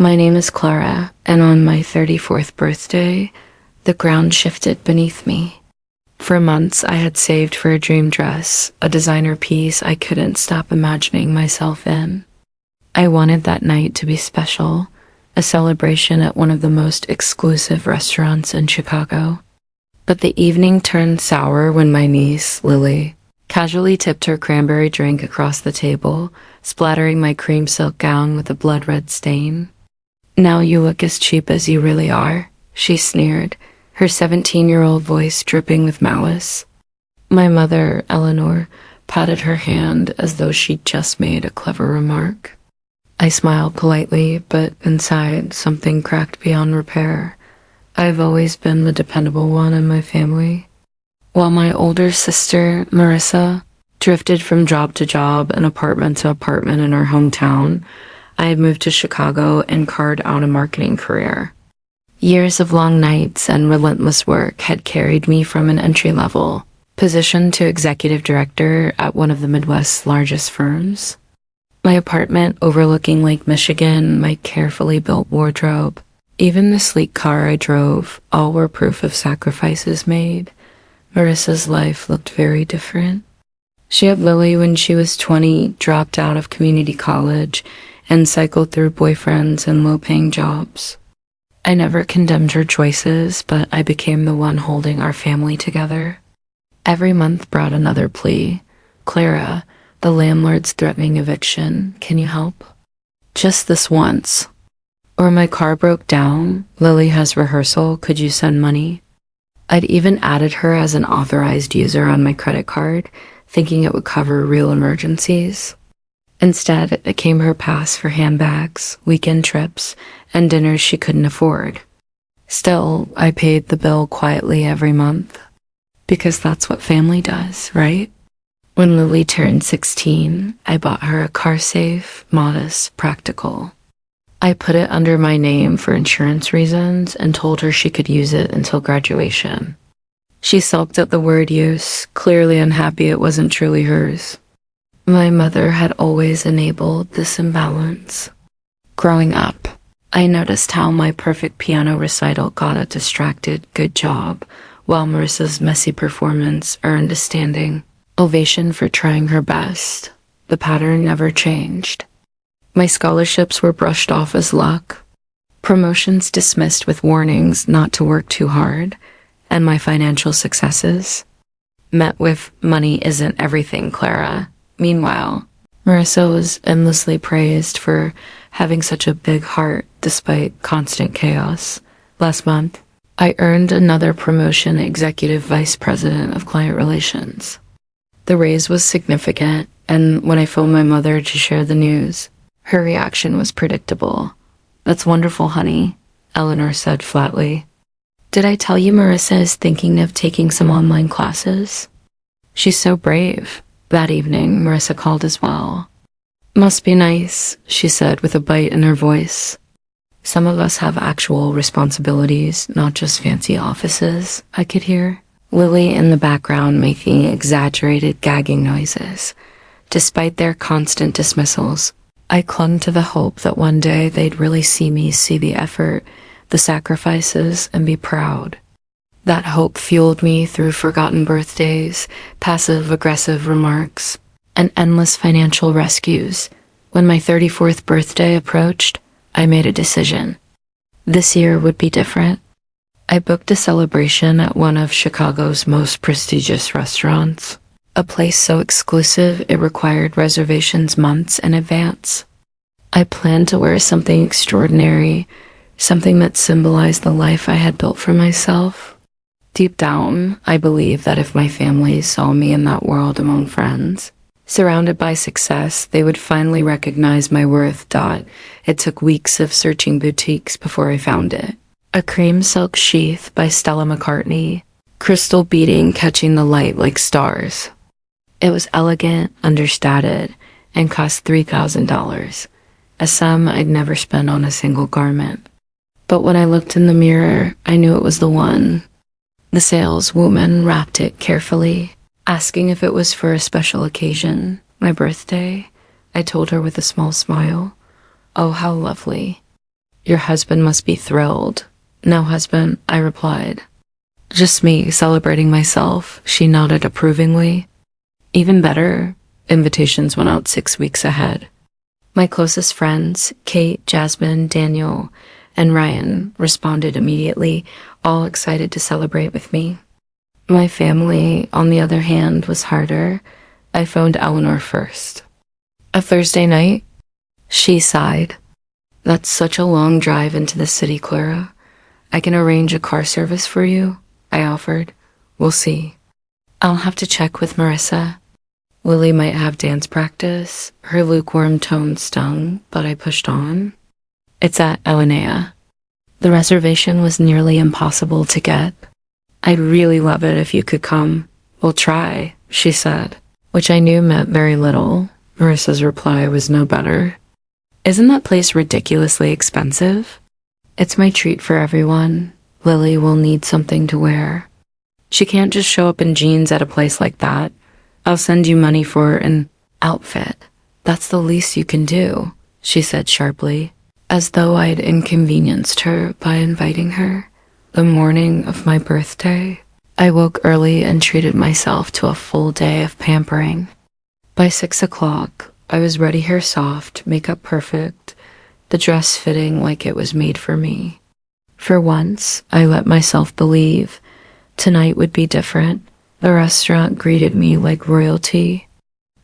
My name is Clara, and on my 34th birthday, the ground shifted beneath me. For months, I had saved for a dream dress, a designer piece I couldn't stop imagining myself in. I wanted that night to be special, a celebration at one of the most exclusive restaurants in Chicago. But the evening turned sour when my niece, Lily, casually tipped her cranberry drink across the table, splattering my cream silk gown with a blood-red stain. "Now you look as cheap as you really are," she sneered, her 17-year-old voice dripping with malice. My mother, Eleanor, patted her hand as though she'd just made a clever remark. I smiled politely, but inside something cracked beyond repair. I've always been the dependable one in my family. While my older sister, Marissa, drifted from job to job and apartment to apartment in her hometown, I had moved to Chicago and carved out a marketing career. Years of long nights and relentless work had carried me from an entry-level position to executive director at one of the Midwest's largest firms. My apartment overlooking Lake Michigan, my carefully built wardrobe, even the sleek car I drove, all were proof of sacrifices made. Marissa's life looked very different. She had Lily when she was 20, dropped out of community college, and cycled through boyfriends and low-paying jobs. I never condemned her choices, but I became the one holding our family together. Every month brought another plea. "Clara, the landlord's threatening eviction. Can you help? Just this once." Or "My car broke down. Lily has rehearsal. Could you send money?" I'd even added her as an authorized user on my credit card, thinking it would cover real emergencies. Instead, it became her pass for handbags, weekend trips, and dinners she couldn't afford. Still, I paid the bill quietly every month. Because that's what family does, right? When Lily turned 16, I bought her a car safe, modest, practical. I put it under my name for insurance reasons and told her she could use it until graduation. She sulked at the word use, clearly unhappy it wasn't truly hers. My mother had always enabled this imbalance. Growing up, I noticed how my perfect piano recital got a distracted "good job," while Marissa's messy performance earned a standing ovation for trying her best. The pattern never changed. My scholarships were brushed off as luck, promotions dismissed with warnings not to work too hard, and my financial successes met with "money isn't everything, Clara." Meanwhile, Marissa was endlessly praised for having such a big heart despite constant chaos. Last month, I earned another promotion, executive vice president of client relations. The raise was significant, and when I phoned my mother to share the news, her reaction was predictable. "That's wonderful, honey," Eleanor said flatly. "Did I tell you Marissa is thinking of taking some online classes? She's so brave." That evening, Marissa called as well. "Must be nice," she said with a bite in her voice. "Some of us have actual responsibilities, not just fancy offices," I could hear. Lily in the background making exaggerated gagging noises. Despite their constant dismissals, I clung to the hope that one day they'd really see me see the effort, the sacrifices, and be proud. That hope fueled me through forgotten birthdays, passive-aggressive remarks, and endless financial rescues. When my 34th birthday approached, I made a decision. This year would be different. I booked a celebration at one of Chicago's most prestigious restaurants, a place so exclusive it required reservations months in advance. I planned to wear something extraordinary, something that symbolized the life I had built for myself. Deep down, I believed that if my family saw me in that world among friends, surrounded by success, they would finally recognize my worth. It took weeks of searching boutiques before I found it. A cream silk sheath by Stella McCartney, crystal beading catching the light like stars. It was elegant, understated, and cost $3,000, a sum I'd never spent on a single garment. But when I looked in the mirror, I knew it was the one. The saleswoman wrapped it carefully, asking if it was for a special occasion, my birthday. I told her with a small smile. "Oh, how lovely." Your husband must be thrilled. No husband, I replied. Just me celebrating myself, she nodded approvingly. Even better, invitations went out 6 weeks ahead. My closest friends, Kate, Jasmine, Daniel, and Ryan, responded immediately, all excited to celebrate with me. My family, on the other hand, was harder. I phoned Eleanor first. A Thursday night? She sighed. That's such a long drive into the city, Clara. I can arrange a car service for you, I offered. We'll see. I'll have to check with Marissa. Lily might have dance practice. Her lukewarm tone stung, but I pushed on. It's at Elinea. The reservation was nearly impossible to get. I'd really love it if you could come. We'll try, she said, which I knew meant very little. Marissa's reply was no better. Isn't that place ridiculously expensive? It's my treat for everyone. Lily will need something to wear. She can't just show up in jeans at a place like that. I'll send you money for an outfit. That's the least you can do, she said sharply, as though I'd inconvenienced her by inviting her. The morning of my birthday, I woke early and treated myself to a full day of pampering. By 6 o'clock, I was ready, hair soft, makeup perfect, the dress fitting like it was made for me. For once, I let myself believe tonight would be different. The restaurant greeted me like royalty.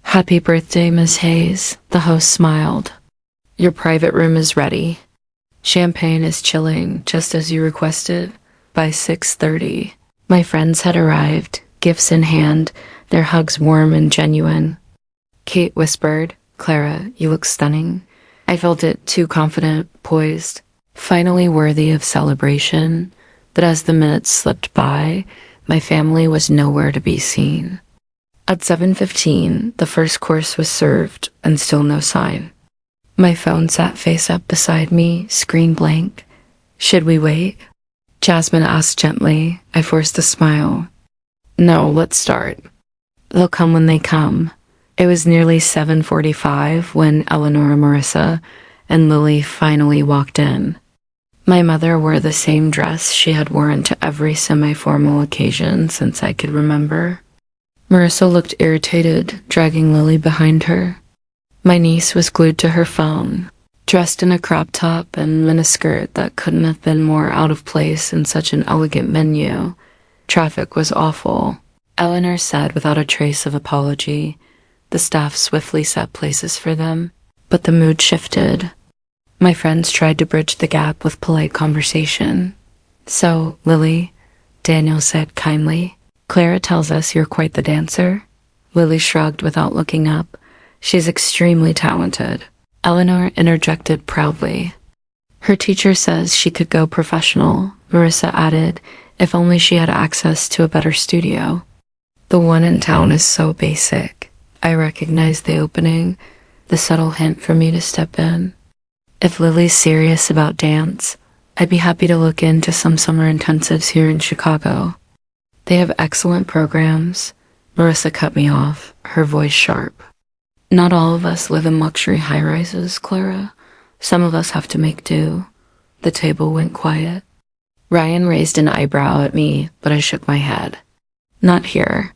Happy birthday, Miss Hayes, the host smiled. Your private room is ready. Champagne is chilling, just as you requested. By 6:30, my friends had arrived, gifts in hand, their hugs warm and genuine. Kate whispered, Clara, you look stunning. I felt it too confident, poised, finally worthy of celebration. But as the minutes slipped by, my family was nowhere to be seen. At 7:15, the first course was served, and still no sign. My phone sat face up beside me, screen blank. Should we wait? Jasmine asked gently. I forced a smile. No, let's start. They'll come when they come. It was nearly 7:45 when Eleanor, Marissa, and Lily finally walked in. My mother wore the same dress she had worn to every semi-formal occasion since I could remember. Marissa looked irritated, dragging Lily behind her. My niece was glued to her phone, dressed in a crop top and miniskirt that couldn't have been more out of place in such an elegant venue. Traffic was awful, Eleanor said without a trace of apology. The staff swiftly set places for them, but the mood shifted. My friends tried to bridge the gap with polite conversation. So, Lily, Daniel said kindly, Clara tells us you're quite the dancer. Lily shrugged without looking up. She's extremely talented. Eleanor interjected proudly. Her teacher says she could go professional, Marissa added, if only she had access to a better studio. The one in town is so basic. I recognized the opening, the subtle hint for me to step in. If Lily's serious about dance, I'd be happy to look into some summer intensives here in Chicago. They have excellent programs. Marissa cut me off, her voice sharp. Not all of us live in luxury high-rises, Clara. Some of us have to make do. The table went quiet. Ryan raised an eyebrow at me, but I shook my head. Not here.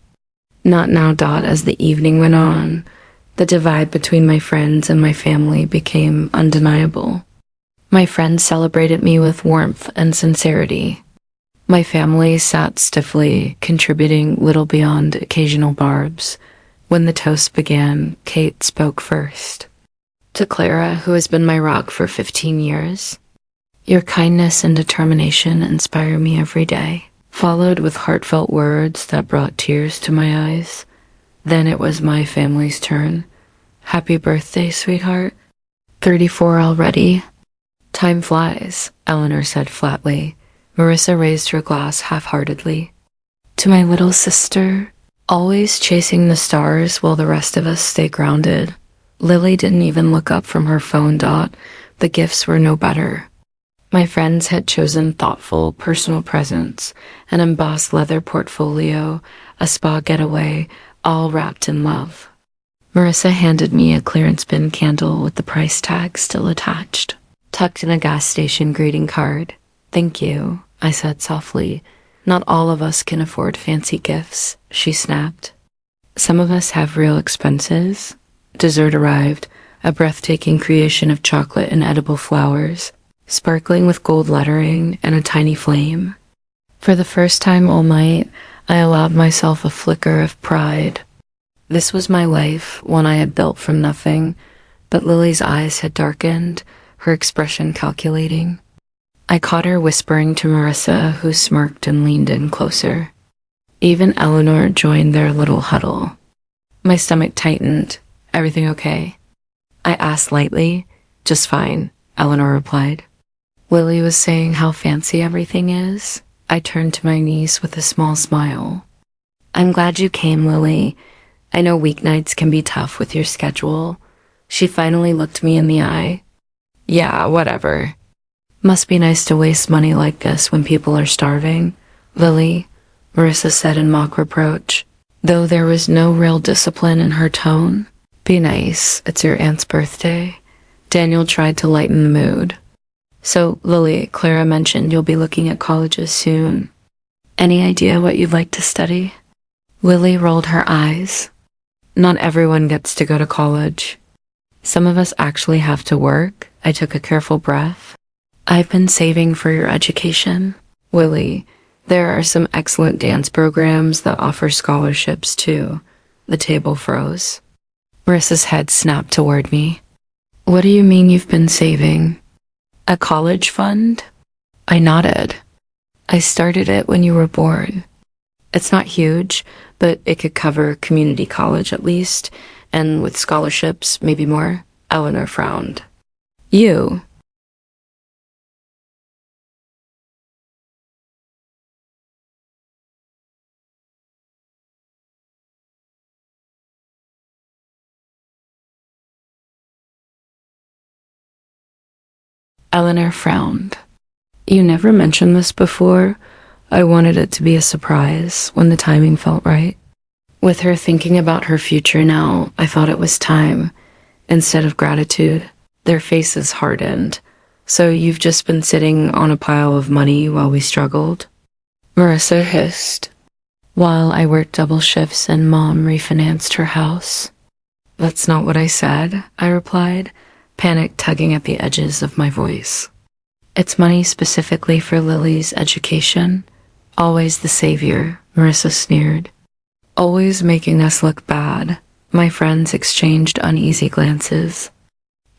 Not now. As the evening went on, the divide between my friends and my family became undeniable. My friends celebrated me with warmth and sincerity. My family sat stiffly, contributing little beyond occasional barbs. When the toast began, Kate spoke first. To Clara, who has been my rock for 15 years, your kindness and determination inspire me every day, followed with heartfelt words that brought tears to my eyes. Then it was my family's turn. Happy birthday, sweetheart. 34 already. Time flies, Eleanor said flatly. Marissa raised her glass half-heartedly. To my little sister, always chasing the stars while the rest of us stay grounded. Lily didn't even look up from her phone. The gifts were no better. My friends had chosen thoughtful, personal presents, an embossed leather portfolio, a spa getaway, all wrapped in love. Marissa handed me a clearance bin candle with the price tag still attached. tucked in a gas station greeting card. "Thank you," I said softly. "Not all of us can afford fancy gifts," she snapped. "Some of us have real expenses." Dessert arrived, a breathtaking creation of chocolate and edible flowers, sparkling with gold lettering and a tiny flame. For the first time all night, I allowed myself a flicker of pride. This was my life, one I had built from nothing, but Lily's eyes had darkened, her expression calculating. I caught her whispering to Marissa, who smirked and leaned in closer. Even Eleanor joined their little huddle. My stomach tightened. "Everything okay?" I asked lightly. "Just fine," Eleanor replied. Lily was saying how fancy everything is. I turned to my niece with a small smile. "I'm glad you came, Lily. I know weeknights can be tough with your schedule." She finally looked me in the eye. "Yeah, whatever. Must be nice to waste money like this when people are starving." "Lily," Marissa said in mock reproach, though there was no real discipline in her tone. "Be nice, it's your aunt's birthday." Daniel tried to lighten the mood. "So, Lily, Clara mentioned you'll be looking at colleges soon. Any idea what you'd like to study?" Lily rolled her eyes. "Not everyone gets to go to college. Some of us actually have to work." I took a careful breath. "I've been saving for your education." "Lily, there are some excellent dance programs that offer scholarships too." The table froze. Marissa's head snapped toward me. "What do you mean you've been saving? A college fund?" I nodded. "I started it when you were born. It's not huge, but it could cover community college at least, and with scholarships, maybe more." Eleanor frowned. "You?" Eleanor frowned. "You never mentioned this before. I wanted it to be a surprise when the timing felt right." With her thinking about her future now, I thought it was time. Instead of gratitude, their faces hardened. "So you've just been sitting on a pile of money while we struggled?" Marissa hissed. "While I worked double shifts and Mom refinanced her house." "That's not what I said," I replied, panic tugging at the edges of my voice. "It's money specifically for Lily's education." "Always the savior," Marissa sneered. "Always making us look bad." My friends exchanged uneasy glances.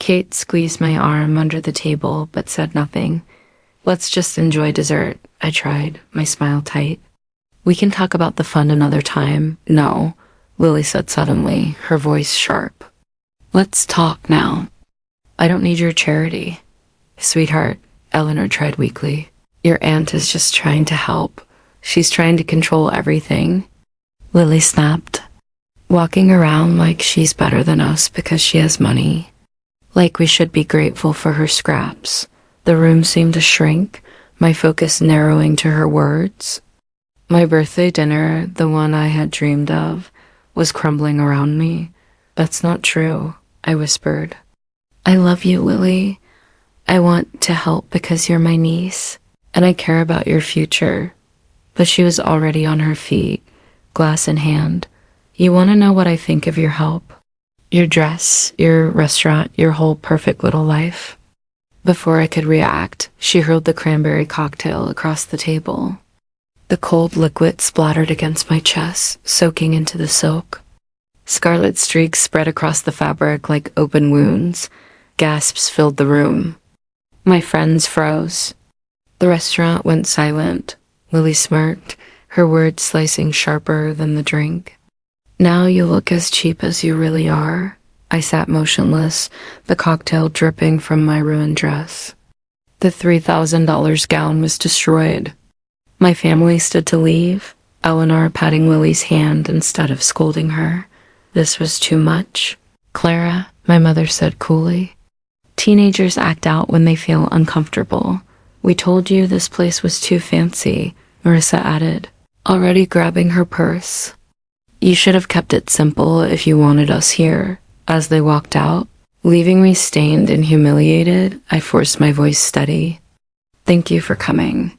Kate squeezed my arm under the table but said nothing. "Let's just enjoy dessert," I tried, my smile tight. "We can talk about the fund another time." "No," Lily said suddenly, her voice sharp. "Let's talk now. I don't need your charity." "Sweetheart," Eleanor tried weakly, "your aunt is just trying to help. She's trying to control everything." Lily snapped. "Walking around like she's better than us because she has money. Like we should be grateful for her scraps." The room seemed to shrink, my focus narrowing to her words. My birthday dinner, the one I had dreamed of, was crumbling around me. "That's not true," I whispered. "I love you, Lily. I want to help because you're my niece, and I care about your future." But she was already on her feet, glass in hand. "You want to know what I think of your help? Your dress, your restaurant, your whole perfect little life?" Before I could react, she hurled the cranberry cocktail across the table. The cold liquid splattered against my chest, soaking into the silk. Scarlet streaks spread across the fabric like open wounds. Gasps filled the room. My friends froze. The restaurant went silent. Lily smirked, her words slicing sharper than the drink. "Now you look as cheap as you really are." I sat motionless, the cocktail dripping from my ruined dress. The $3,000 gown was destroyed. My family stood to leave, Eleanor patting Lily's hand instead of scolding her. This was too much. "Clara," my mother said coolly. "Teenagers act out when they feel uncomfortable. We told you this place was too fancy," Marissa added, already grabbing her purse. "You should have kept it simple if you wanted us here." As they walked out, Leaving me stained and humiliated, I forced my voice steady. "Thank you for coming."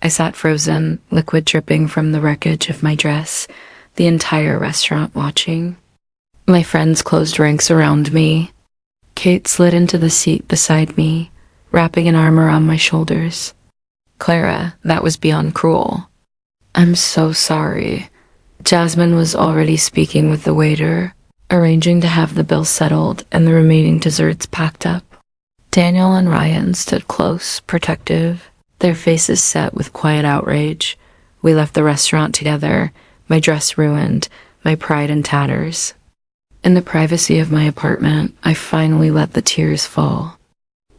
I sat frozen, liquid dripping from the wreckage of my dress, the entire restaurant watching. My friends closed ranks around me. Kate slid into the seat beside me, wrapping an arm around my shoulders. "Clara, that was beyond cruel." "I'm so sorry." Jasmine was already speaking with the waiter, arranging to have the bill settled and the remaining desserts packed up. Daniel and Ryan stood close, protective, their faces set with quiet outrage. We left the restaurant together, my dress ruined, my pride in tatters. In the privacy of my apartment, I finally let the tears fall.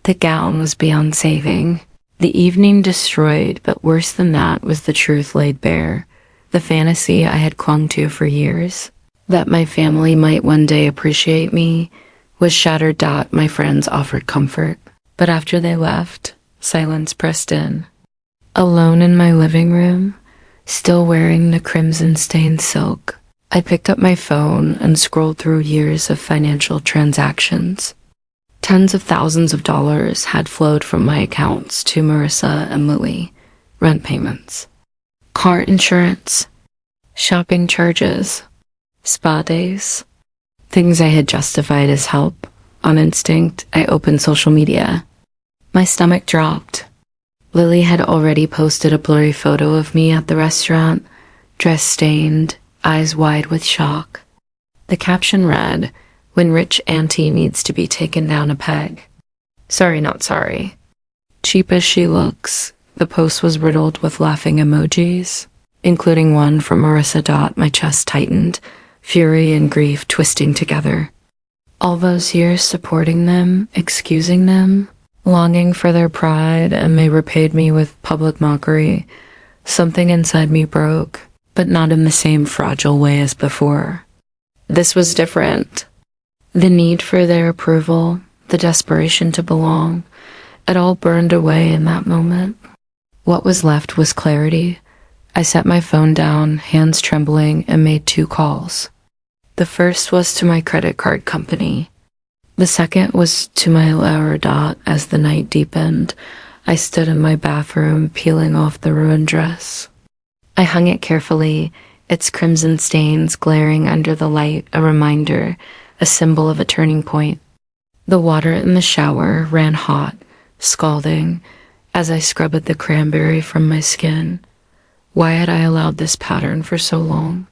The gown was beyond saving. The evening destroyed, but worse than that was the truth laid bare. The fantasy I had clung to for years, that my family might one day appreciate me, was shattered. My friends offered comfort, but after they left, silence pressed in. Alone in my living room, still wearing the crimson-stained silk, I picked up my phone and scrolled through years of financial transactions. Tens of thousands of dollars had flowed from my accounts to Marissa and Lily. Rent payments, car insurance, shopping charges, spa days, things I had justified as help. On instinct, I opened social media. My stomach dropped. Lily had already posted a blurry photo of me at the restaurant, dress stained, eyes wide with shock. The caption read, "When rich auntie needs to be taken down a peg." Sorry, not sorry. Cheap as she looks, the post was riddled with laughing emojis, including one from Marissa. My chest tightened, fury and grief twisting together. All those years supporting them, excusing them, longing for their pride, and they repaid me with public mockery. Something inside me broke, but not in the same fragile way as before. This was different. The need for their approval, the desperation to belong, it all burned away in that moment. What was left was clarity. I set my phone down, hands trembling, and made 2 calls. The first was to my credit card company. The second was to my lover. As the night deepened, I stood in my bathroom, peeling off the ruined dress. I hung it carefully, its crimson stains glaring under the light, a reminder, a symbol of a turning point. The water in the shower ran hot, scalding, as I scrubbed the cranberry from my skin. Why had I allowed this pattern for so long?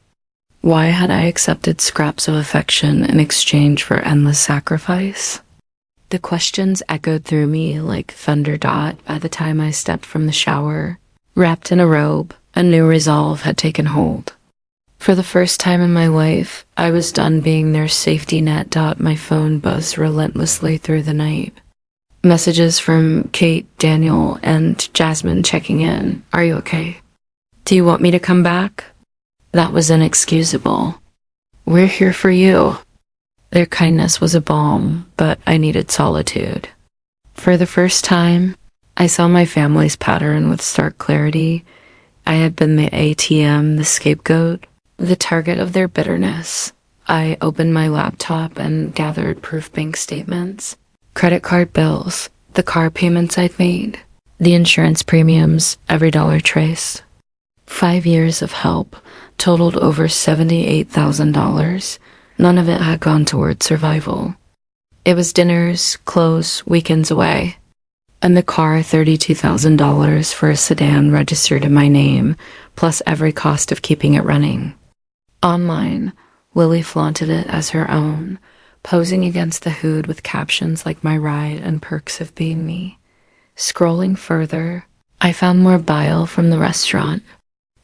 Why had I accepted scraps of affection in exchange for endless sacrifice? The questions echoed through me like thunder. By the time I stepped from the shower, wrapped in a robe, a new resolve had taken hold. For the first time in my life, I was done being their safety net. My phone buzzed relentlessly through the night. Messages from Kate, Daniel, and Jasmine checking in. "Are you okay? Do you want me to come back?" That was inexcusable. "We're here for you." Their kindness was a balm, but I needed solitude. For the first time, I saw my family's pattern with stark clarity. I had been the ATM, the scapegoat, the target of their bitterness. I opened my laptop and gathered proof: bank statements, credit card bills, the car payments I'd made, the insurance premiums, every dollar traced. 5 years of help totaled over $78,000. None of it had gone toward survival. It was dinners, clothes, weekends away. And the car, $32,000 for a sedan registered in my name, plus every cost of keeping it running. Online, Lily flaunted it as her own, posing against the hood with captions like "my ride" and "perks of being me." Scrolling further, I found more bile from the restaurant.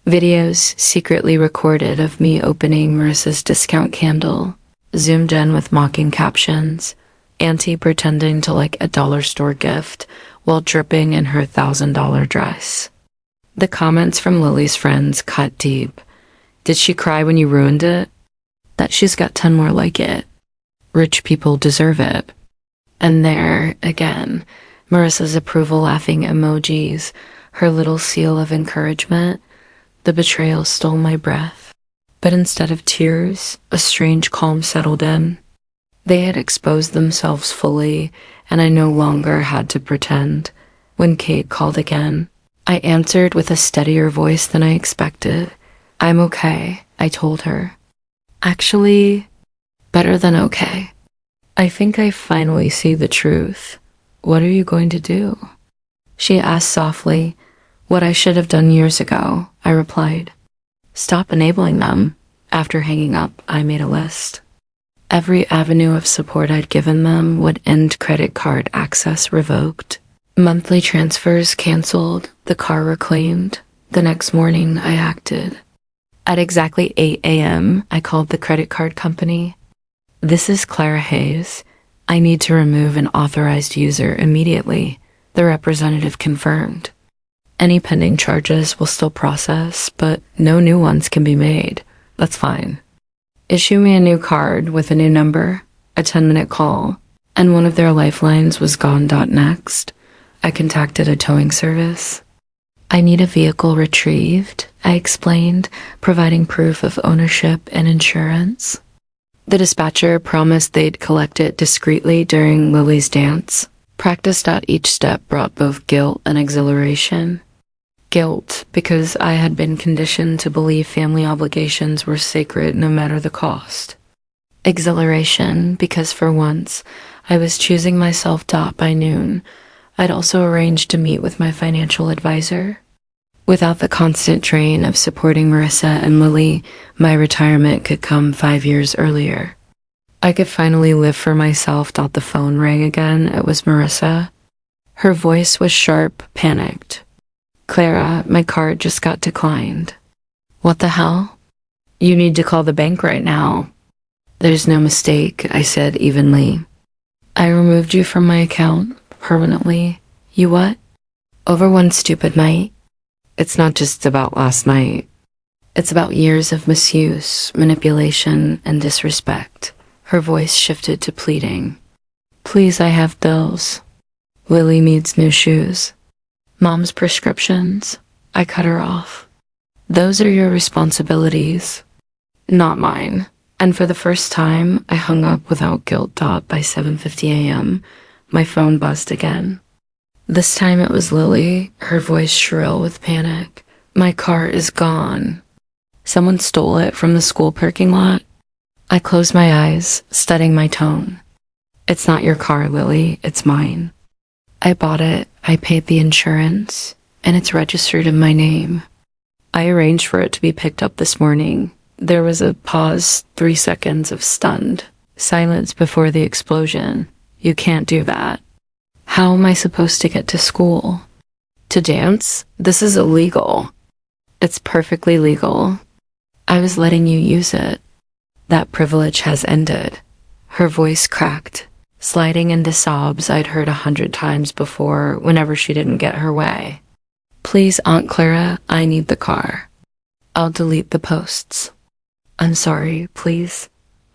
Videos secretly recorded of me opening Marissa's discount candle, zoomed in with mocking captions, Auntie pretending to like a dollar store gift while dripping in her $1,000 dress. The comments from Lily's friends cut deep. "Did she cry when you ruined it?" "That she's got 10 more like it." "Rich people deserve it." And there, again, Marissa's approval laughing emojis, her little seal of encouragement. The betrayal stole my breath. But instead of tears, a strange calm settled in. They had exposed themselves fully, and I no longer had to pretend. When Kate called again, I answered with a steadier voice than I expected. "I'm okay," I told her. "Actually, better than okay. I think I finally see the truth. What are you going to do?" She asked softly. "What I should have done years ago," I replied. "Stop enabling them." After hanging up, I made a list. Every avenue of support I'd given them would end credit card access revoked, monthly transfers canceled, the car reclaimed. The next morning, I acted. At exactly 8 a.m., I called the credit card company. "This is Clara Hayes. I need to remove an authorized user immediately," the representative confirmed. "Any pending charges will still process, but no new ones can be made." "That's fine. Issue me a new card with a new number." A 10-minute call, and one of their lifelines was gone. Next, I contacted a towing service. "I need a vehicle retrieved," I explained, providing proof of ownership and insurance. The dispatcher promised they'd collect it discreetly during Lily's dance. Practice. Each step brought both guilt and exhilaration. Guilt, because I had been conditioned to believe family obligations were sacred no matter the cost. Exhilaration, because for once, I was choosing myself. By noon, I'd also arranged to meet with my financial advisor. Without the constant drain of supporting Marissa and Lily, my retirement could come 5 years earlier. I could finally live for myself. The phone rang again. It was Marissa. Her voice was sharp, panicked. "Clara, my card just got declined." "What the hell?" "You need to call the bank right now." "There's no mistake," I said evenly. "I removed you from my account permanently." "You what?" "Over one stupid night." "It's not just about last night. It's about years of misuse, manipulation, and disrespect." Her voice shifted to pleading. "Please, I have bills. Lily needs new shoes. Mom's prescriptions." I cut her off. "Those are your responsibilities, not mine." And for the first time, I hung up without guilt. By 7:50 a.m., my phone buzzed again. This time it was Lily, her voice shrill with panic. "My car is gone. Someone stole it from the school parking lot." I closed my eyes, studying my tone. "It's not your car, Lily. It's mine. I bought it, I paid the insurance, and it's registered in my name. I arranged for it to be picked up this morning." There was a pause, 3 seconds of stunned silence before the explosion. "You can't do that." "How am I supposed to get to school?" "To dance? This is illegal." "It's perfectly legal. I was letting you use it. That privilege has ended." Her voice cracked, sliding into sobs I'd heard 100 times before whenever she didn't get her way. "Please, Aunt Clara, I need the car. I'll delete the posts." "I'm sorry, please."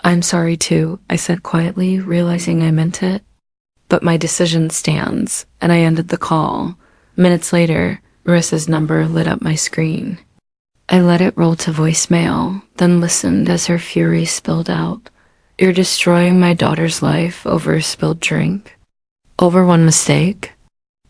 "I'm sorry too," I said quietly, realizing I meant it. "But my decision stands," and I ended the call. Minutes later, Marissa's number lit up my screen. I let it roll to voicemail, then listened as her fury spilled out. "You're destroying my daughter's life over a spilled drink? Over one mistake?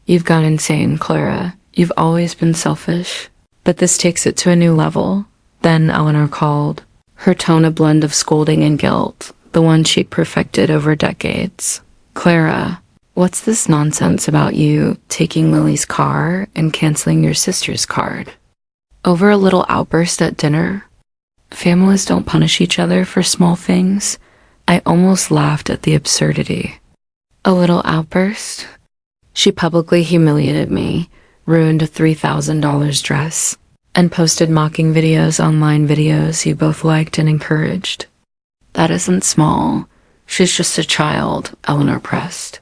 You've gone insane, Clara. You've always been selfish. But this takes it to a new level." Then Eleanor called, her tone a blend of scolding and guilt, the one she'd perfected over decades. "Clara, what's this nonsense about you taking Lily's car and canceling your sister's card? Over a little outburst at dinner? Families don't punish each other for small things." I almost laughed at the absurdity. "A little outburst?" She publicly humiliated me, ruined a $3,000 dress, and posted mocking videos online, videos you both liked and encouraged. "That isn't small. She's just a child," Eleanor pressed.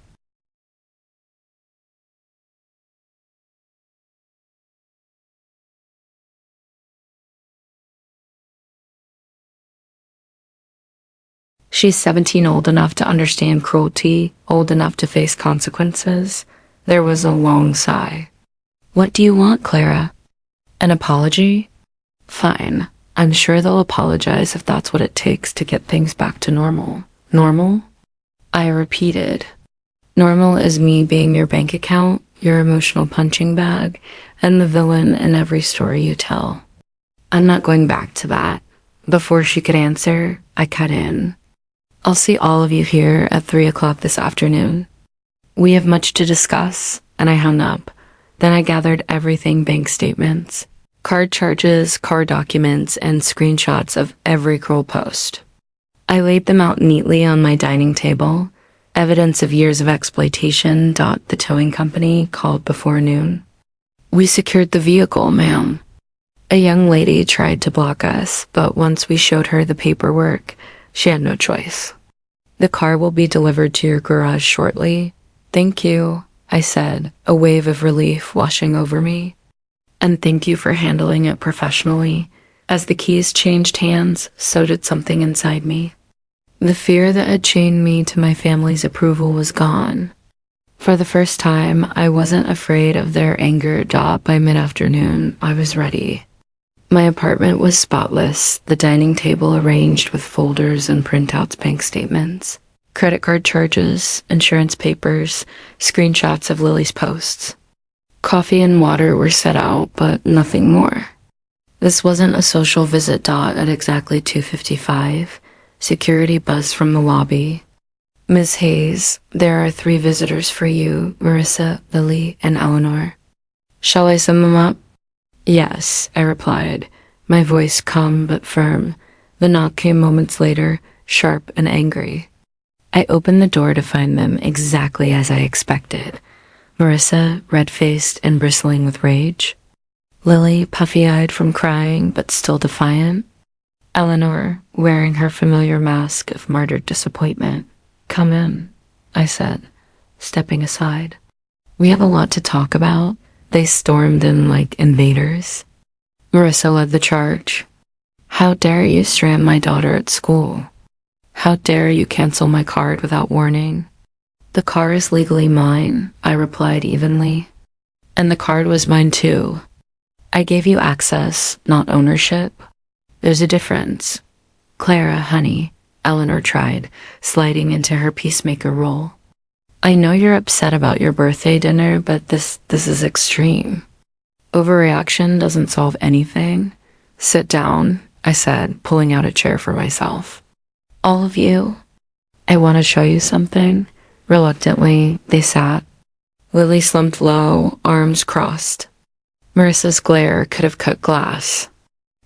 "She's 17, old enough to understand cruelty, old enough to face consequences." There was a long sigh. "What do you want, Clara?" "An apology?" "Fine. I'm sure they'll apologize if that's what it takes to get things back to normal." "Normal?" I repeated. Normal is me being your bank account, your emotional punching bag, and the villain in every story you tell. I'm not going back to that. Before she could answer, I cut in. I'll see all of you here at 3 o'clock this afternoon. We have much to discuss, and I hung up. Then I gathered everything: bank statements, card charges, car documents, and screenshots of every cruel post. I laid them out neatly on my dining table. Evidence of years of exploitation. The towing company called before noon. We secured the vehicle, ma'am. A young lady tried to block us, but once we showed her the paperwork, she had no choice. The car will be delivered to your garage shortly. Thank you, I said, a wave of relief washing over me. And thank you for handling it professionally. As the keys changed hands, so did something inside me. The fear that had chained me to my family's approval was gone. For the first time, I wasn't afraid of their anger. By mid-afternoon, I was ready. My apartment was spotless, the dining table arranged with folders and printouts, bank statements, credit card charges, insurance papers, screenshots of Lily's posts. Coffee and water were set out, but nothing more. This wasn't a social visit. At exactly 2:55, security buzzed from the lobby. Ms. Hayes, there are 3 visitors for you, Marissa, Lily, and Eleanor. Shall I sum them up? Yes, I replied, my voice calm but firm. The knock came moments later, sharp and angry. I opened the door to find them exactly as I expected. Marissa, red-faced and bristling with rage. Lily, puffy-eyed from crying but still defiant. Eleanor, wearing her familiar mask of martyred disappointment. Come in, I said, stepping aside. We have a lot to talk about. They stormed in like invaders. Marissa led the charge. How dare you strand my daughter at school? How dare you cancel my card without warning? The car is legally mine, I replied evenly. And the card was mine too. I gave you access, not ownership. There's a difference. Clara, honey, Eleanor tried, sliding into her peacemaker role. I know you're upset about your birthday dinner, but this is extreme. Overreaction doesn't solve anything. Sit down, I said, pulling out a chair for myself. All of you, I want to show you something. Reluctantly, they sat. Lily slumped low, arms crossed. Marissa's glare could have cut glass.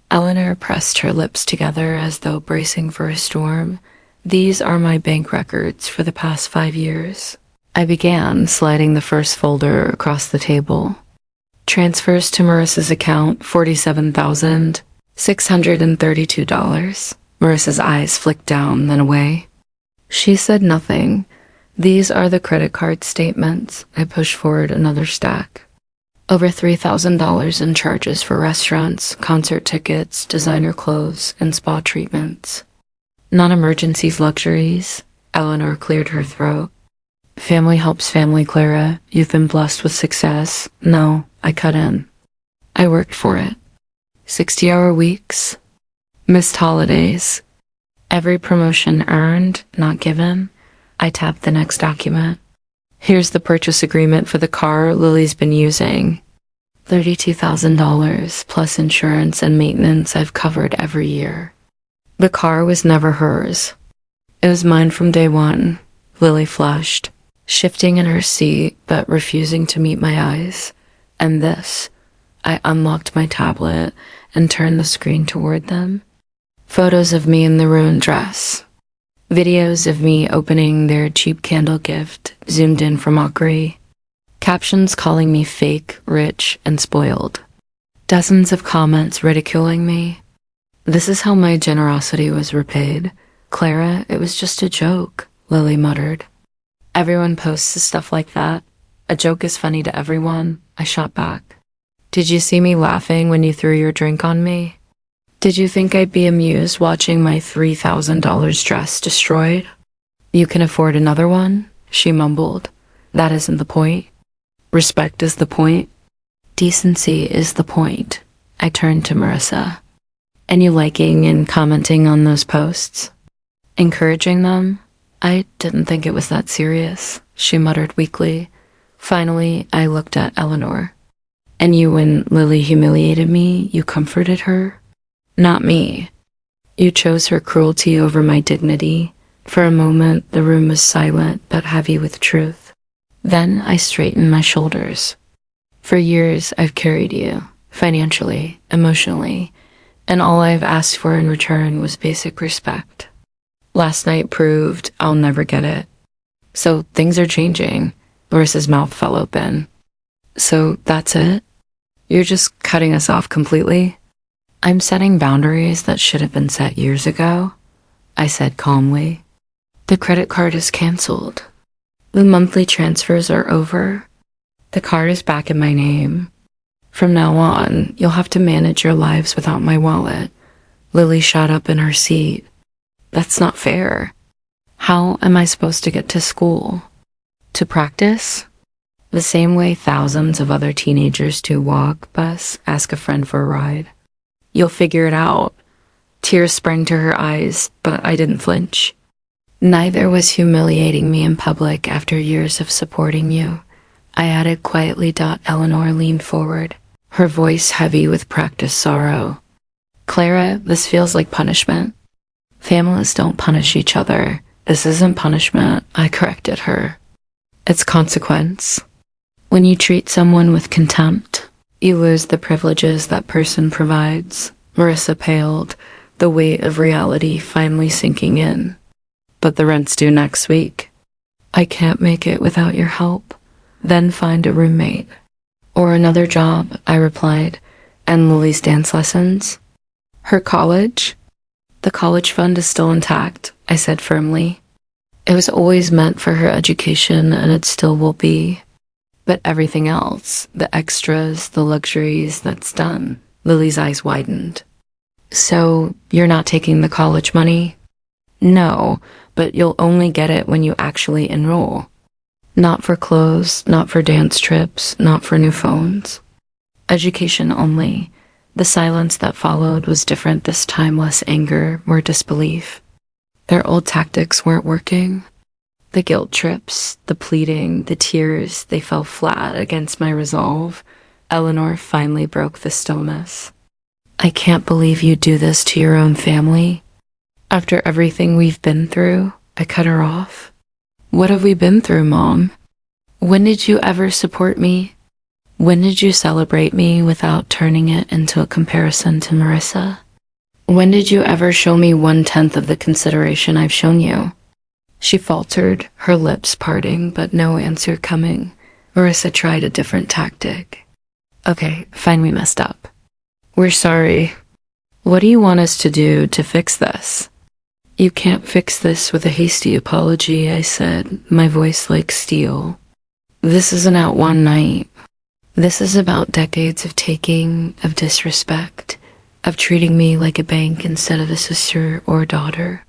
Eleanor pressed her lips together as though bracing for a storm. These are my bank records for the past 5 years. I began, sliding the first folder across the table. Transfers to Marissa's account, $47,632. Marissa's eyes flicked down, then away. She said nothing. These are the credit card statements. I pushed forward another stack. Over $3,000 in charges for restaurants, concert tickets, designer clothes, and spa treatments. Non-emergencies luxuries. Eleanor cleared her throat. Family helps family, Clara. You've been blessed with success. No, I cut in. I worked for it. 60-hour weeks. Missed holidays. Every promotion earned, not given. I tapped the next document. Here's the purchase agreement for the car Lily's been using. $32,000 plus insurance and maintenance I've covered every year. The car was never hers. It was mine from day one. Lily flushed, shifting in her seat but refusing to meet my eyes. And this, I unlocked my tablet and turned the screen toward them. Photos of me in the ruined dress. Videos of me opening their cheap candle gift, zoomed in for mockery. Captions calling me fake, rich, and spoiled. Dozens of comments ridiculing me. This is how my generosity was repaid. Clara, it was just a joke, Lily muttered. Everyone posts stuff like that. A joke is funny to everyone, I shot back. Did you see me laughing when you threw your drink on me? Did you think I'd be amused watching my $3,000 dress destroyed? You can afford another one, she mumbled. That isn't the point. Respect is the point. Decency is the point. I turned to Marissa. And you liking and commenting on those posts? Encouraging them? I didn't think it was that serious, she muttered weakly. Finally, I looked at Eleanor. And you, when Lily humiliated me, you comforted her? Not me. You chose her cruelty over my dignity. For a moment, the room was silent but heavy with truth. Then I straightened my shoulders. For years, I've carried you, financially, emotionally, and all I've asked for in return was basic respect. Last night proved I'll never get it. So things are changing. Larissa's mouth fell open. So that's it? You're just cutting us off completely? I'm setting boundaries that should have been set years ago, I said calmly. The credit card is canceled. The monthly transfers are over. The card is back in my name. From now on, you'll have to manage your lives without my wallet. Lily shot up in her seat. That's not fair. How am I supposed to get to school? To practice? The same way thousands of other teenagers do: walk, bus, ask a friend for a ride. You'll figure it out. Tears sprang to her eyes, but I didn't flinch. Neither was humiliating me in public after years of supporting you, I added quietly. Eleanor leaned forward, her voice heavy with practiced sorrow. Clara, this feels like punishment. Families don't punish each other. This isn't punishment, I corrected her. It's consequence. When you treat someone with contempt, you lose the privileges that person provides. Marissa paled, the weight of reality finally sinking in. But the rent's due next week. I can't make it without your help. Then find a roommate. Or another job, I replied. And Lily's dance lessons? Her college? The college fund is still intact, I said firmly. It was always meant for her education, and it still will be. But everything else, the extras, the luxuries, that's done. Lily's eyes widened. So, you're not taking the college money? No, but you'll only get it when you actually enroll. Not for clothes, not for dance trips, not for new phones. Education only. The silence that followed was different this time, less anger, more disbelief. Their old tactics weren't working. The guilt trips, the pleading, the tears, they fell flat against my resolve. Eleanor finally broke the stillness. I can't believe you do this to your own family. After everything we've been through, I cut her off. What have we been through, Mom? When did you ever support me? When did you celebrate me without turning it into a comparison to Marissa? When did you ever show me 1/10 of the consideration I've shown you? She faltered, her lips parting, but no answer coming. Marissa tried a different tactic. Okay, fine, we messed up. We're sorry. What do you want us to do to fix this? You can't fix this with a hasty apology, I said, my voice like steel. This isn't out one night. This is about decades of taking, of disrespect, of treating me like a bank instead of a sister or daughter.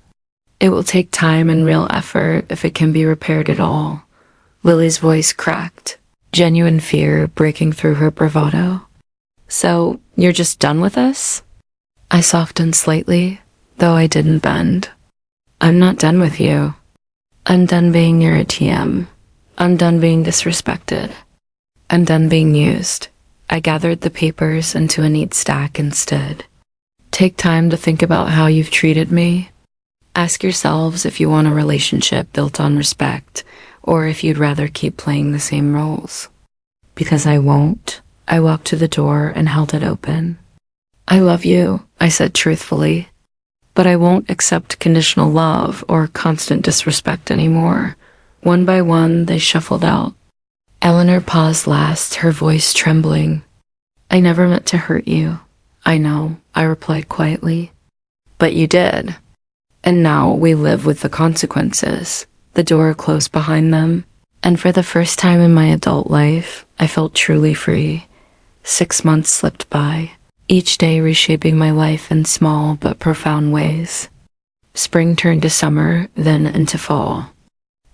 It will take time and real effort if it can be repaired at all. Lily's voice cracked, genuine fear breaking through her bravado. So, you're just done with us? I softened slightly, though I didn't bend. I'm not done with you. I'm done being your ATM. I'm done being disrespected. I'm done being used. I gathered the papers into a neat stack instead. Take time to think about how you've treated me. Ask yourselves if you want a relationship built on respect, or if you'd rather keep playing the same roles. Because I won't. I walked to the door and held it open. I love you, I said truthfully, but I won't accept conditional love or constant disrespect anymore. One by one, they shuffled out. Eleanor paused last, her voice trembling. I never meant to hurt you. I know, I replied quietly. But you did. And now we live with the consequences. The door closed behind them, and for the first time in my adult life, I felt truly free. 6 months slipped by, each day reshaping my life in small but profound ways. Spring turned to summer, then into fall.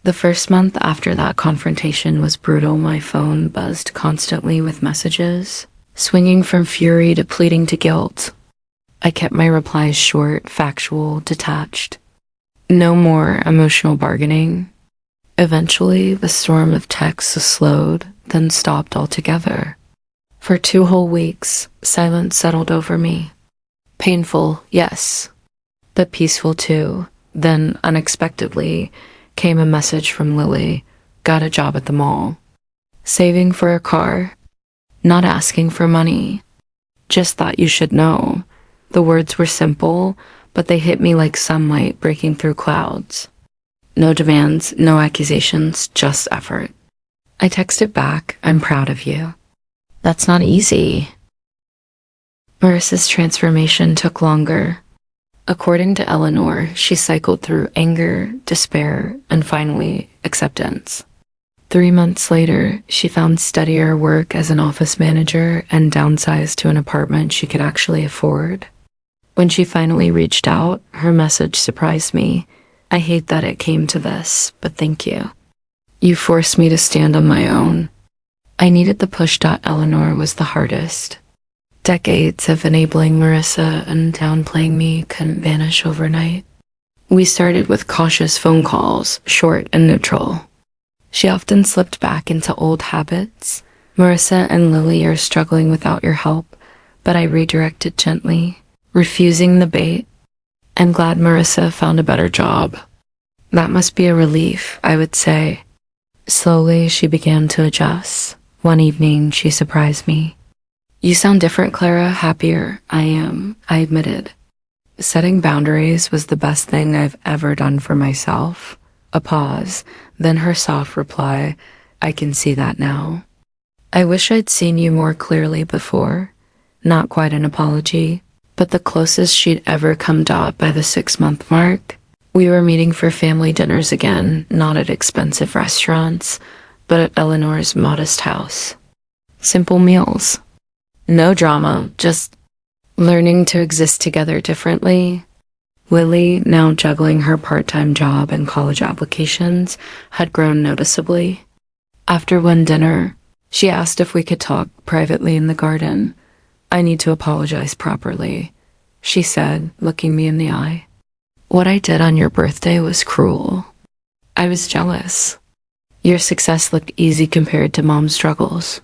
The first month after that confrontation was brutal. My phone buzzed constantly with messages, swinging from fury to pleading to guilt. I kept my replies short, factual, detached. No more emotional bargaining. Eventually, the storm of texts slowed, then stopped altogether. For 2 whole weeks, silence settled over me. Painful, yes, but peaceful too. Then, unexpectedly, came a message from Lily. Got a job at the mall. Saving for a car. Not asking for money. Just thought you should know. The words were simple, but they hit me like sunlight breaking through clouds. No demands, no accusations, just effort. I texted back, I'm proud of you. That's not easy. Marissa's transformation took longer. According to Eleanor, she cycled through anger, despair, and finally, acceptance. 3 months later, she found steadier work as an office manager and downsized to an apartment she could actually afford. When she finally reached out, her message surprised me. I hate that it came to this, but thank you. You forced me to stand on my own. I needed the push. Eleanor was the hardest. Decades of enabling Marissa and downplaying me couldn't vanish overnight. We started with cautious phone calls, short and neutral. She often slipped back into old habits. Marissa and Lily are struggling without your help, but I redirected gently, refusing the bait. I'm glad Marissa found a better job. That must be a relief, I would say. Slowly, she began to adjust. One evening, she surprised me. You sound different, Clara, happier. I am, I admitted. Setting boundaries was the best thing I've ever done for myself. A pause, then her soft reply, I can see that now. I wish I'd seen you more clearly before. Not quite an apology, but the closest she'd ever come. By the 6-month mark, we were meeting for family dinners again, not at expensive restaurants, but at Eleanor's modest house. Simple meals. No drama, just learning to exist together differently. Lily, now juggling her part-time job and college applications, had grown noticeably. After one dinner, she asked if we could talk privately in the garden. I need to apologize properly, she said, looking me in the eye. What I did on your birthday was cruel. I was jealous. Your success looked easy compared to Mom's struggles.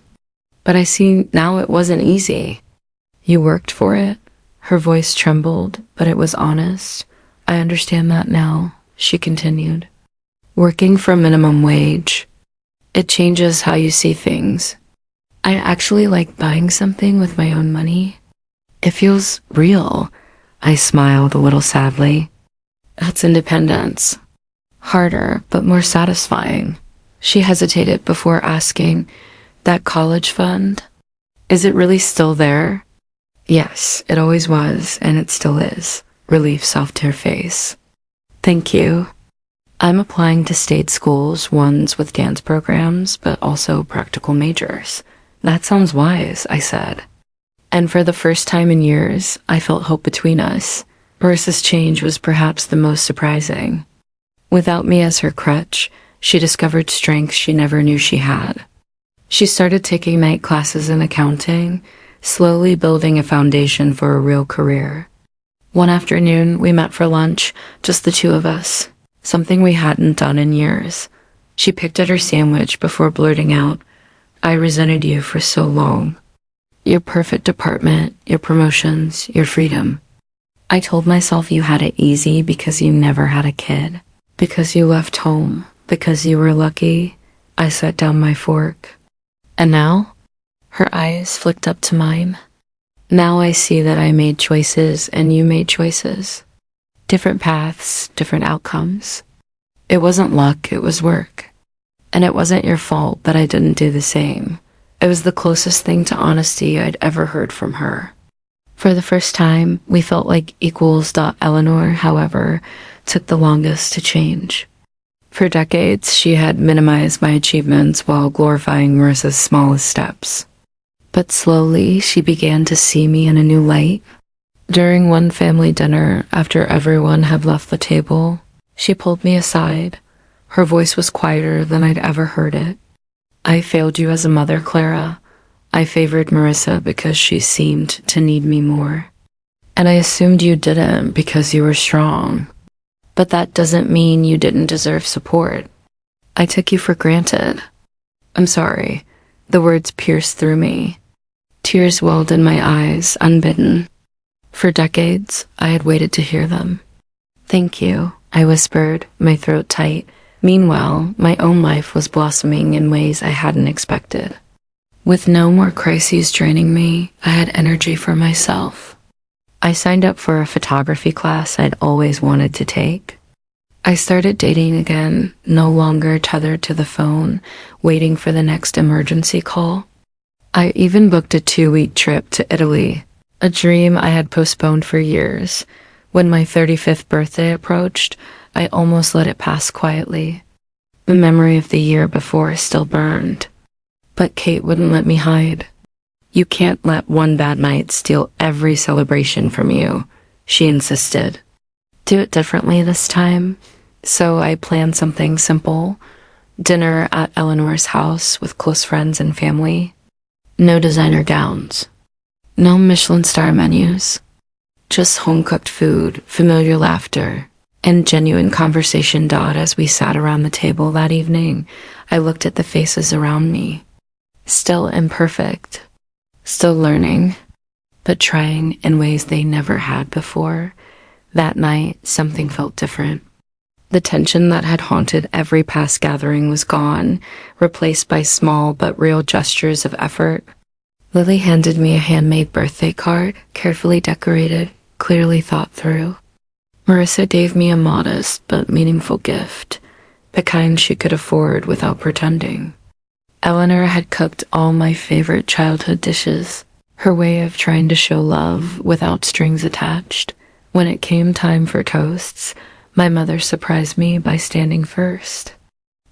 But I see now it wasn't easy. You worked for it. Her voice trembled, but it was honest. I understand that now, she continued. Working for minimum wage. It changes how you see things. I actually like buying something with my own money. It feels real. I smiled a little sadly. That's independence. Harder, but more satisfying. She hesitated before asking, that college fund? Is it really still there? Yes, it always was, and it still is. Relief softened her face. Thank you. I'm applying to state schools, ones with dance programs, but also practical majors. That sounds wise, I said. And for the first time in years, I felt hope between us. Marissa's change was perhaps the most surprising. Without me as her crutch, she discovered strengths she never knew she had. She started taking night classes in accounting, slowly building a foundation for a real career. One afternoon, we met for lunch, just the two of us, something we hadn't done in years. She picked at her sandwich before blurting out, I resented you for so long. Your perfect department, your promotions, your freedom. I told myself you had it easy because you never had a kid, because you left home, because you were lucky. I set down my fork. And now? Her eyes flicked up to mine. Now I see that I made choices and you made choices. Different paths, different outcomes. It wasn't luck, it was work. And it wasn't your fault, but I didn't do the same. It was the closest thing to honesty I'd ever heard from her. For the first time, we felt like equals. Eleanor, however, took the longest to change. For decades, she had minimized my achievements while glorifying Marissa's smallest steps. But slowly, she began to see me in a new light. During one family dinner, after everyone had left the table, she pulled me aside. Her voice was quieter than I'd ever heard it. I failed you as a mother, Clara. I favored Marissa because she seemed to need me more. And I assumed you didn't because you were strong. But that doesn't mean you didn't deserve support. I took you for granted. I'm sorry. The words pierced through me. Tears welled in my eyes, unbidden. For decades, I had waited to hear them. Thank you, I whispered, my throat tight. Meanwhile, my own life was blossoming in ways I hadn't expected. With no more crises draining me, I had energy for myself. I signed up for a photography class I'd always wanted to take. I started dating again, no longer tethered to the phone, waiting for the next emergency call. I even booked a 2-week trip to Italy, a dream I had postponed for years. When my 35th birthday approached, I almost let it pass quietly. The memory of the year before still burned. But Kate wouldn't let me hide. You can't let one bad night steal every celebration from you, she insisted. Do it differently this time. So I planned something simple. Dinner at Eleanor's house with close friends and family. No designer gowns. No Michelin star menus. Just home-cooked food, familiar laughter, and genuine conversation. As we sat around the table that evening, I looked at the faces around me. Still imperfect. Still learning, but trying in ways they never had before. That night, something felt different. The tension that had haunted every past gathering was gone, replaced by small but real gestures of effort. Lily handed me a handmade birthday card, carefully decorated, clearly thought through. Marissa gave me a modest but meaningful gift, the kind she could afford without pretending. Eleanor had cooked all my favorite childhood dishes, her way of trying to show love without strings attached. When it came time for toasts, my mother surprised me by standing first.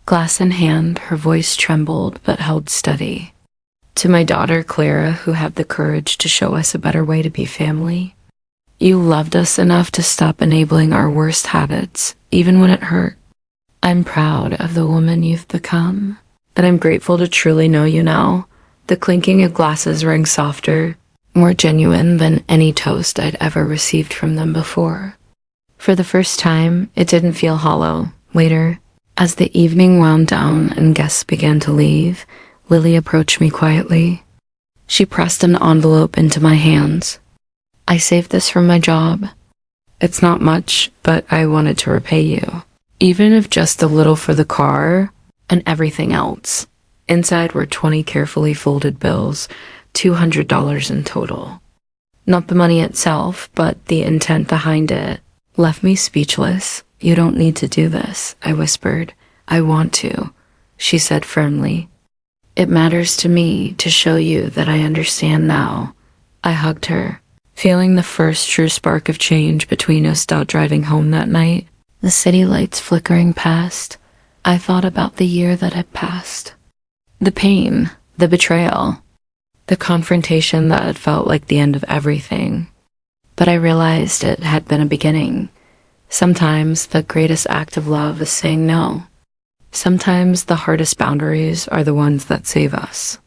Glass in hand, her voice trembled but held steady. To my daughter Clara, who had the courage to show us a better way to be family. You loved us enough to stop enabling our worst habits, even when it hurt. I'm proud of the woman you've become, and I'm grateful to truly know you now. The clinking of glasses rang softer, more genuine than any toast I'd ever received from them before. For the first time, it didn't feel hollow. Later, as the evening wound down and guests began to leave, Lily approached me quietly. She pressed an envelope into my hands. I saved this from my job. It's not much, but I wanted to repay you. Even if just a little for the car and everything else. Inside were 20 carefully folded bills, $200 in total. Not the money itself, but the intent behind it left me speechless. You don't need to do this, I whispered. I want to, she said firmly. It matters to me to show you that I understand now. I hugged her, feeling the first true spark of change between us. Driving home that night, the city lights flickering past, I thought about the year that had passed. The pain, the betrayal, the confrontation that had felt like the end of everything. But I realized it had been a beginning. Sometimes the greatest act of love is saying no. Sometimes the hardest boundaries are the ones that save us.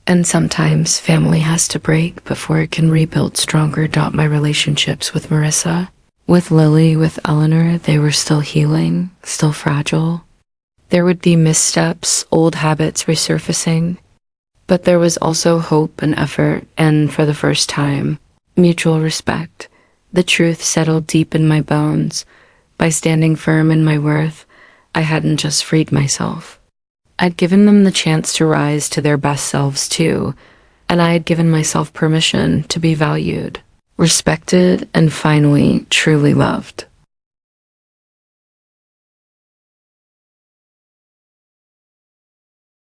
And sometimes family has to break before it can rebuild stronger. My relationships with Marissa, with Lily, with Eleanor, they were still healing, still fragile. There would be missteps, old habits resurfacing. But there was also hope and effort, and for the first time, mutual respect. The truth settled deep in my bones. By standing firm in my worth, I hadn't just freed myself. I'd given them the chance to rise to their best selves too, and I had given myself permission to be valued, respected, and finally truly loved.